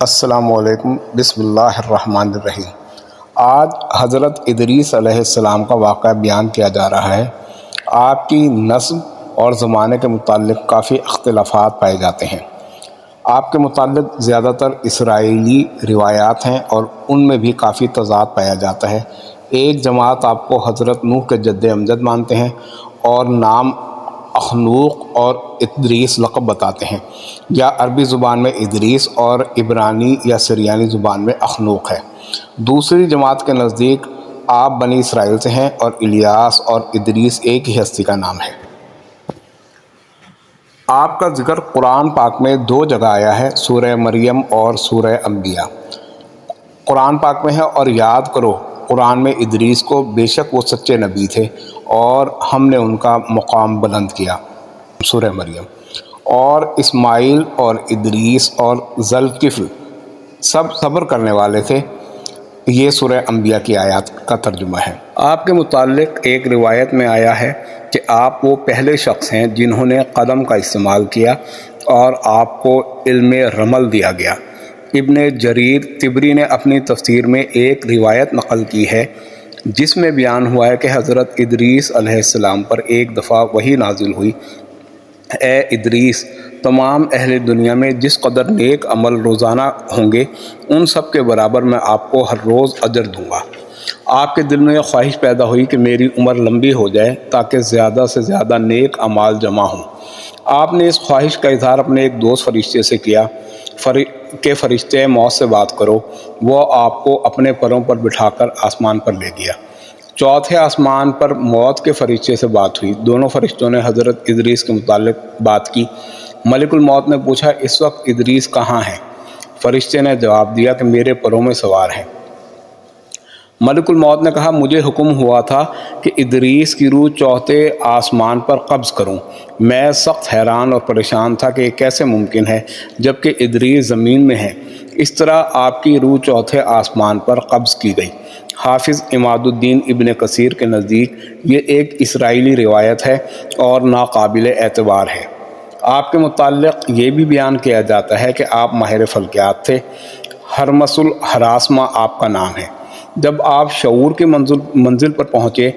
السلام علیکم، بسم اللہ الرحمن الرحیم۔ آج حضرت ادریس علیہ السلام کا واقعہ بیان کیا جا رہا ہے۔ آپ کی نسب اور زمانے کے متعلق کافی اختلافات پائے جاتے ہیں۔ آپ کے متعلق زیادہ تر اسرائیلی روایات ہیں اور ان میں بھی کافی تضاد پایا جاتا ہے۔ ایک جماعت آپ کو حضرت نوح کے جد امجد مانتے ہیں اور نام اخنوق اور ادریس لقب بتاتے ہیں، یا عربی زبان میں ادریس اور عبرانی یا سریانی زبان میں اخنوق ہے۔ دوسری جماعت کے نزدیک آپ بنی اسرائیل سے ہیں اور الیاس اور ادریس ایک ہی ہستی کا نام ہے۔ آپ کا ذکر قرآن پاک میں دو جگہ آیا ہے، سورہ مریم اور سورہ انبیاء۔ قرآن پاک میں ہے، اور یاد کرو قرآن میں ادریس کو بے شک وہ سچے نبی تھے اور ہم نے ان کا مقام بلند کیا، سورہ مریم۔ اور اسماعیل اور ادریس اور ذوالکفل سب صبر کرنے والے تھے، یہ سورہ انبیاء کی آیات کا ترجمہ ہے۔ آپ کے متعلق ایک روایت میں آیا ہے کہ آپ وہ پہلے شخص ہیں جنہوں نے قلم کا استعمال کیا اور آپ کو علم رمل دیا گیا۔ ابن جریر طبری نے اپنی تفسیر میں ایک روایت نقل کی ہے جس میں بیان ہوا ہے کہ حضرت ادریس علیہ السلام پر ایک دفعہ وحی نازل ہوئی، اے ادریس، تمام اہل دنیا میں جس قدر نیک عمل روزانہ ہوں گے ان سب کے برابر میں آپ کو ہر روز اجر دوں گا۔ آپ کے دل میں یہ خواہش پیدا ہوئی کہ میری عمر لمبی ہو جائے تاکہ زیادہ سے زیادہ نیک اعمال جمع ہوں۔ آپ نے اس خواہش کا اظہار اپنے ایک دوست فرشتے سے کیا کہ فرشتے موت سے بات کرو۔ وہ آپ کو اپنے پروں پر بٹھا کر آسمان پر لے گیا۔ چوتھے آسمان پر موت کے فرشتے سے بات ہوئی۔ دونوں فرشتوں نے حضرت ادریس کے متعلق بات کی۔ ملک الموت نے پوچھا، اس وقت ادریس کہاں ہے؟ فرشتے نے جواب دیا کہ میرے پروں میں سوار ہے۔ ملک الموت نے کہا، مجھے حکم ہوا تھا کہ ادریس کی روح چوتھے آسمان پر قبض کروں۔ میں سخت حیران اور پریشان تھا کہ یہ کیسے ممکن ہے جبکہ ادریس زمین میں ہے۔ اس طرح آپ کی روح چوتھے آسمان پر قبض کی گئی۔ حافظ عماد الدین ابن کثیر کے نزدیک یہ ایک اسرائیلی روایت ہے اور ناقابل اعتبار ہے۔ آپ کے متعلق یہ بھی بیان کیا جاتا ہے کہ آپ ماہر فلکیات تھے۔ ہرمس الہراسمہ آپ کا نام ہے۔ جب آپ شعور کی منزل پر پہنچے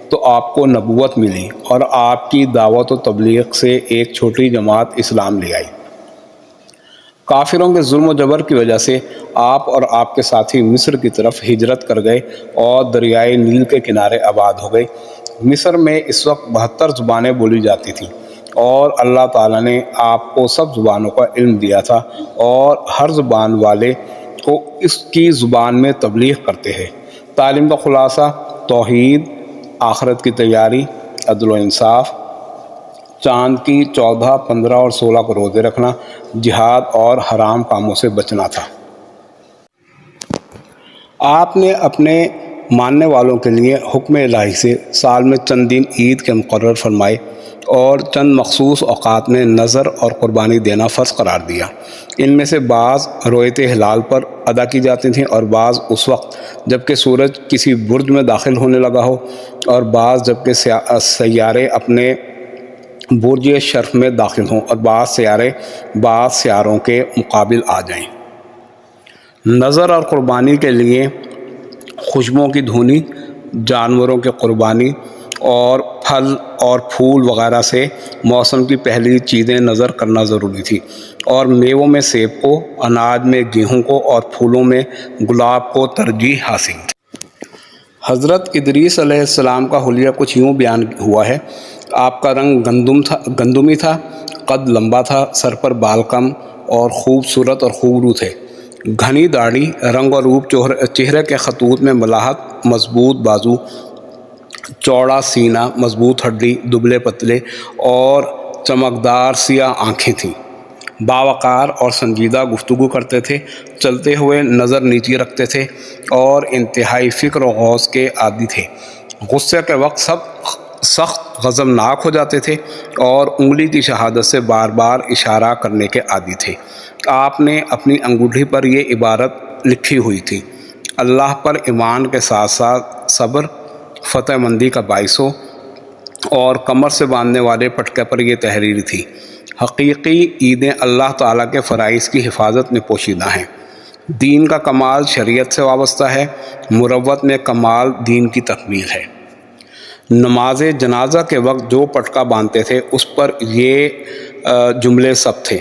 تو آپ کو نبوت ملی اور آپ کی دعوت و تبلیغ سے ایک چھوٹی جماعت اسلام لے آئی۔ کافروں کے ظلم و جبر کی وجہ سے آپ اور آپ کے ساتھی مصر کی طرف ہجرت کر گئے اور دریائے نیل کے کنارے آباد ہو گئے۔ مصر میں اس وقت 72 زبانیں بولی جاتی تھیں اور اللہ تعالیٰ نے آپ کو سب زبانوں کا علم دیا تھا اور ہر زبان والے کو اس کی زبان میں تبلیغ کرتے ہیں۔ تعلیم کا خلاصہ توحید، آخرت کی تیاری، عدل و انصاف، چاند کی 14، 15 اور 16 کو روزے رکھنا، جہاد اور حرام کاموں سے بچنا تھا۔ آپ نے اپنے ماننے والوں کے لیے حکم الہی سے سال میں چند دن عید کے مقرر فرمائے اور چند مخصوص اوقات میں نذر اور قربانی دینا فرض قرار دیا۔ ان میں سے بعض رویت ہلال پر ادا کی جاتی تھیں اور بعض اس وقت جب کہ سورج کسی برج میں داخل ہونے لگا ہو، اور بعض جب کہ سیارے اپنے برج شرف میں داخل ہوں اور بعض سیارے بعض سیاروں کے مقابل آ جائیں۔ نذر اور قربانی کے لیے خوشبوؤں کی دھنی، جانوروں کی قربانی اور پھل اور پھول وغیرہ سے موسم کی پہلی چیزیں نذر کرنا ضروری تھی، اور میووں میں سیب کو، اناج میں گیہوں کو اور پھولوں میں گلاب کو ترجیح حاصل تھی۔ حضرت ادریس علیہ السلام کا حلیہ کچھ یوں بیان ہوا ہے، آپ کا رنگ گندمی تھا، قد لمبا تھا، سر پر بال کم اور خوبصورت اور خوبرو تھے، گھنی داڑھی، رنگ اور روپ چہرے کے خطوط میں ملاحت، مضبوط بازو، چوڑا سینہ، مضبوط ہڈی، دبلے پتلے اور چمکدار سیاہ آنکھیں تھیں۔ باوقار اور سنجیدہ گفتگو کرتے تھے، چلتے ہوئے نظر نیچی رکھتے تھے اور انتہائی فکر و غوص کے عادی تھے۔ غصے کے وقت سخت غضبناک ہو جاتے تھے اور انگلی کی شہادت سے بار بار اشارہ کرنے کے عادی تھے۔ آپ نے اپنی انگوٹھی پر یہ عبارت لکھی ہوئی تھی، اللہ پر ایمان کے ساتھ ساتھ صبر فتح مندی کا باعث ہو، اور کمر سے باندھنے والے پٹکے پر یہ تحریر تھی، حقیقی عیدیں اللہ تعالیٰ کے فرائض کی حفاظت میں پوشیدہ ہیں۔ دین کا کمال شریعت سے وابستہ ہے، مروت میں کمال دین کی تکمیل ہے۔ نماز جنازہ کے وقت جو پٹکا باندھتے تھے اس پر یہ جملے سب تھے: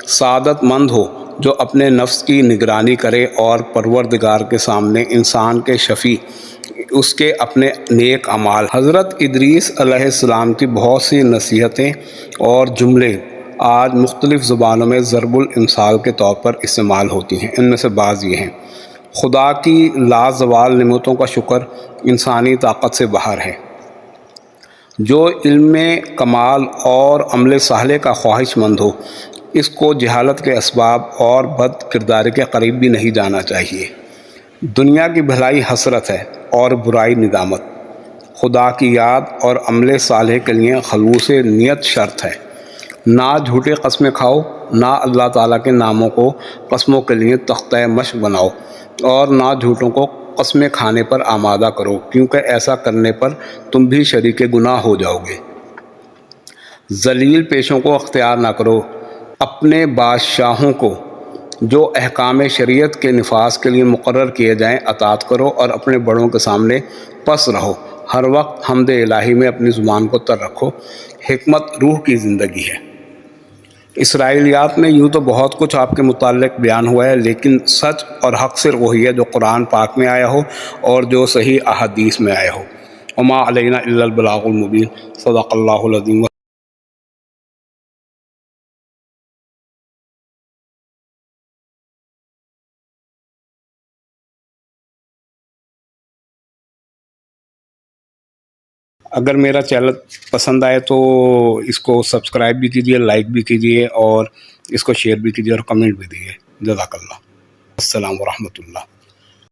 سعادت مند ہو جو اپنے نفس کی نگرانی کرے اور پروردگار کے سامنے انسان کے شفیع اس کے اپنے نیک اعمال۔ حضرت ادریس علیہ السلام کی بہت سی نصیحتیں اور جملے آج مختلف زبانوں میں ضرب الامثال کے طور پر استعمال ہوتی ہیں۔ ان میں سے بعض یہ ہیں: خدا کی لازوال نعمتوں کا شکر انسانی طاقت سے باہر ہے۔ جو علم میں کمال اور عمل صالح کا خواہش مند ہو اس کو جہالت کے اسباب اور بد کرداری کے قریب بھی نہیں جانا چاہیے۔ دنیا کی بھلائی حسرت ہے اور برائی ندامت۔ خدا کی یاد اور عمل صالح کے لیے خلوص نیت شرط ہے۔ نہ جھوٹے قسمیں کھاؤ، نہ اللہ تعالیٰ کے ناموں کو قسموں کے لیے تختہ مشق بناؤ، اور نہ جھوٹوں کو قسمیں کھانے پر آمادہ کرو، کیونکہ ایسا کرنے پر تم بھی شریک گناہ ہو جاؤ گے۔ ذلیل پیشوں کو اختیار نہ کرو، اپنے بادشاہوں کو جو احکام شریعت کے نفاذ کے لیے مقرر کیے جائیں اطاعت کرو، اور اپنے بڑوں کے سامنے پس رہو۔ ہر وقت حمد الہی میں اپنی زبان کو تر رکھو۔ حکمت روح کی زندگی ہے۔ اسرائیلیات میں یوں تو بہت کچھ آپ کے متعلق بیان ہوا ہے، لیکن سچ اور حق صرف وہی ہے جو قرآن پاک میں آیا ہو اور جو صحیح احادیث میں آیا ہو۔ وما علینا الا البلاغ المبین۔ صدق اللہ العظیم۔ اگر میرا چینل پسند آئے تو اس کو سبسکرائب بھی کیجیے، لائک بھی کیجیے، اور اس کو شیئر بھی کیجیے اور کمنٹ بھی دیجیے۔ جزاک اللہ۔ السلام ورحمۃ اللہ۔